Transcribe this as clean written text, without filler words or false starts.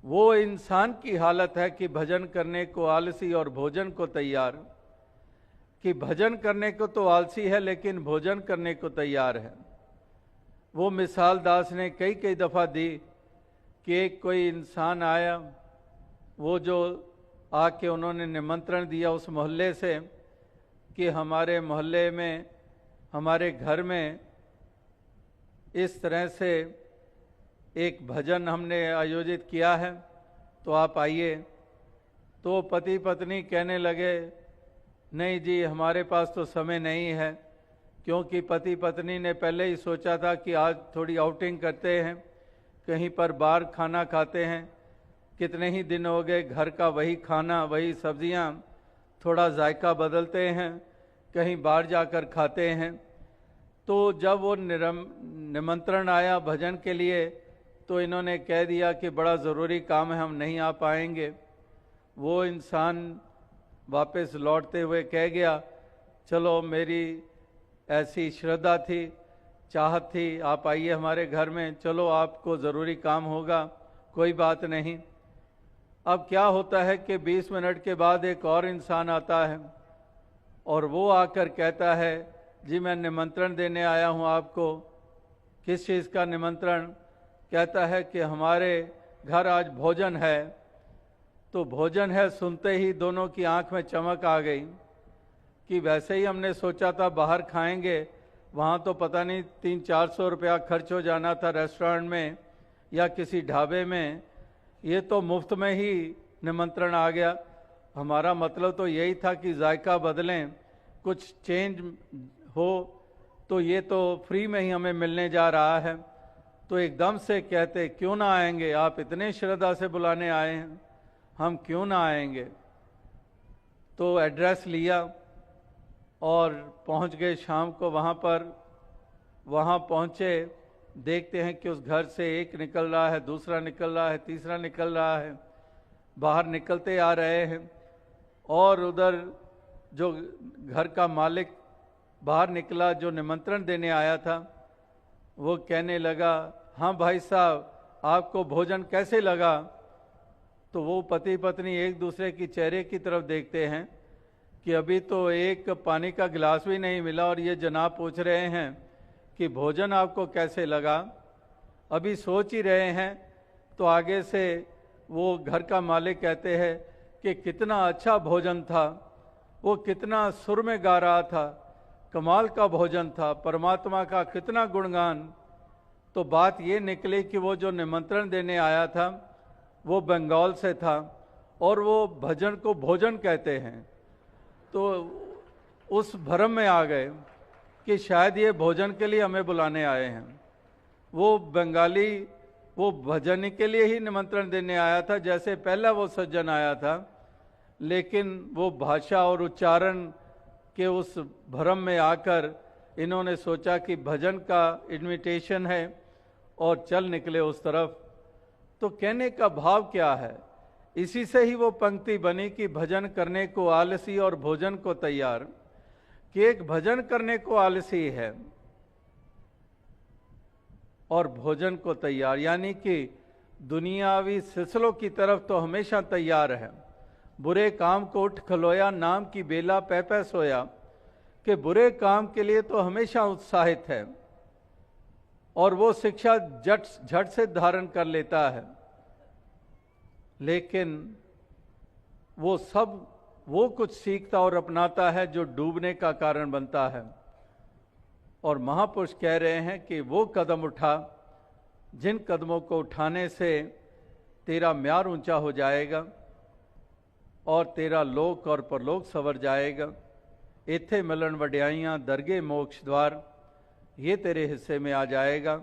वो इंसान की हालत है कि भजन करने को आलसी और भोजन को तैयार, कि भजन करने को तो आलसी है लेकिन भोजन करने को तैयार है। वो मिसाल दास ने कई कई दफ़ा दी कि एक कोई इंसान आया, वो जो आके उन्होंने निमंत्रण दिया उस मोहल्ले से कि हमारे मोहल्ले में, हमारे घर में इस तरह से एक भजन हमने आयोजित किया है, तो आप आइए। तो पति पत्नी कहने लगे, नहीं जी हमारे पास तो समय नहीं है, क्योंकि पति पत्नी ने पहले ही सोचा था कि आज थोड़ी आउटिंग करते हैं, कहीं पर बाहर खाना खाते हैं। कितने ही दिन हो गए घर का वही खाना, वही सब्जियां, थोड़ा जायका बदलते हैं, कहीं बाहर जाकर खाते हैं। तो जब वो निमंत्रण आया भजन के लिए, तो इन्होंने कह दिया कि बड़ा ज़रूरी काम है, हम नहीं आ पाएंगे। वो इंसान वापस लौटते हुए कह गया, चलो मेरी ऐसी श्रद्धा थी, चाहत थी, आप आइए हमारे घर में, चलो आपको ज़रूरी काम होगा, कोई बात नहीं। अब क्या होता है कि 20 मिनट के बाद एक और इंसान आता है और वो आकर कहता है, जी मैं निमंत्रण देने आया हूँ आपको। किस चीज़ का निमंत्रण? कहता है कि हमारे घर आज भोजन है। तो भोजन है सुनते ही दोनों की आंख में चमक आ गई कि वैसे ही हमने सोचा था बाहर खाएंगे, वहाँ तो पता नहीं 300-400 रुपया खर्च हो जाना था रेस्टोरेंट में या किसी ढाबे में, ये तो मुफ्त में ही निमंत्रण आ गया। हमारा मतलब तो यही था कि जायका बदलें, कुछ चेंज हो, तो ये तो फ्री में ही हमें मिलने जा रहा है। तो एकदम से कहते, क्यों ना आएंगे, आप इतने श्रद्धा से बुलाने आए हैं, हम क्यों ना आएंगे। तो एड्रेस लिया और पहुंच गए शाम को वहाँ पर। वहाँ पहुँचे, देखते हैं कि उस घर से एक निकल रहा है, दूसरा निकल रहा है, तीसरा निकल रहा है, बाहर निकलते आ रहे हैं। और उधर जो घर का मालिक बाहर निकला, जो निमंत्रण देने आया था, वो कहने लगा, हाँ भाई साहब आपको भोजन कैसे लगा। तो वो पति पत्नी एक दूसरे की चेहरे की तरफ देखते हैं कि अभी तो एक पानी का गिलास भी नहीं मिला और ये जनाब पूछ रहे हैं कि भोजन आपको कैसे लगा। अभी सोच ही रहे हैं, तो आगे से वो घर का मालिक कहते हैं कि कितना अच्छा भोजन था, वो कितना सुर में गा रहा था, कमाल का भोजन था, परमात्मा का कितना गुणगान। तो बात ये निकली कि वो जो निमंत्रण देने आया था वो बंगाल से था और वो भजन को भोजन कहते हैं। तो उस भ्रम में आ गए कि शायद ये भोजन के लिए हमें बुलाने आए हैं। वो बंगाली वो भजन के लिए ही निमंत्रण देने आया था, जैसे पहला वो सज्जन आया था, लेकिन वो भाषा और उच्चारण के उस भ्रम में आकर इन्होंने सोचा कि भजन का इनविटेशन है और चल निकले उस तरफ। तो कहने का भाव क्या है, इसी से ही वो पंक्ति बनी कि भजन करने को आलसी और भोजन को तैयार। कि एक भजन करने को आलसी है और भोजन को तैयार, यानी कि दुनियावी सिलसिलों की तरफ तो हमेशा तैयार है। बुरे काम को उठ खलोया, नाम की बेला पै पै सोया, कि बुरे काम के लिए तो हमेशा उत्साहित है और वो शिक्षा झट से धारण कर लेता है। लेकिन वो कुछ सीखता और अपनाता है जो डूबने का कारण बनता है। और महापुरुष कह रहे हैं कि वो कदम उठा जिन कदमों को उठाने से तेरा म्यार ऊंचा हो जाएगा और तेरा लोक और परलोक संवर जाएगा। इत्थे मिलन वड्याइयां दरगे मोक्ष द्वार, ये तेरे हिस्से में आ जाएगा।